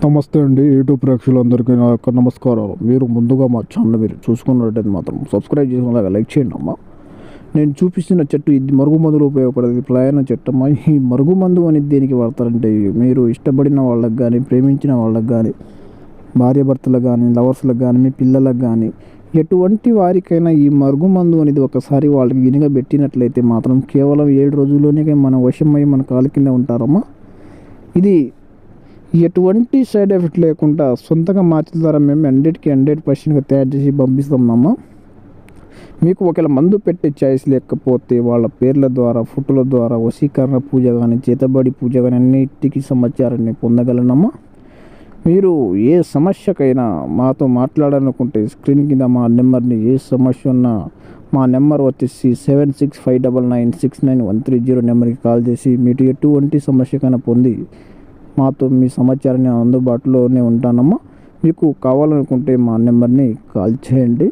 నమస్తే అండి. యూట్యూబ్ ప్రేక్షకులందరికీ నా యొక్క నమస్కారాలు. మీరు ముందుగా మా ఛానల్ మీరు చూసుకున్నట్టయితే మాత్రం సబ్స్క్రైబ్ చేసుకునేలాగా లైక్ చేయండి అమ్మా. నేను చూపిస్తున్న చెట్టు ఇది మరుగుమందులు ఉపయోగపడేది ప్రయాణ చెట్టు అమ్మా. ఈ మరుగుమందు అనేది దేనికి వాడతారంటే, మీరు ఇష్టపడిన వాళ్ళకి కానీ, ప్రేమించిన వాళ్ళకి కానీ, భార్యాభర్తలకు కానీ, లవర్స్లకు కానీ, మీ పిల్లలకు కానీ, ఎటువంటి వారికైనా ఈ మరుగుమందు అనేది ఒకసారి వాళ్ళకి గినిగా పెట్టినట్లయితే మాత్రం కేవలం 7 రోజుల్లోనే మన వశమై మన కాలు కింద ఉంటారమ్మా. ఇది ఎటువంటి సైడ్ ఎఫెక్ట్ లేకుండా సొంతంగా మార్చిన ద్వారా మేము 100% తయారు చేసి పంపిస్తున్నాము. మీకు ఒకవేళ మందు పెట్టే ఛాయిస్ లేకపోతే వాళ్ళ పేర్ల ద్వారా, ఫోటోల ద్వారా వశీకరణ పూజ కానీ, చేతబడి పూజ కానీ అన్నిటికీ సమాచారాన్ని పొందగలనమ్మా. మీరు ఏ సమస్యకైనా మాతో మాట్లాడాలనుకుంటే స్క్రీన్ కింద మా నెంబర్ని, ఏ సమస్య ఉన్నా మా నెంబర్ వచ్చేసి 7659969130 నెంబర్కి కాల్ చేసి మీరు ఎటువంటి సమస్యకైనా పొంది మాతో మీ సమాచారాన్ని అందుబాటులోనే ఉంటానమ్మా. మీకు కావాలనుకుంటే మా నెంబర్ని కాల్ చేయండి.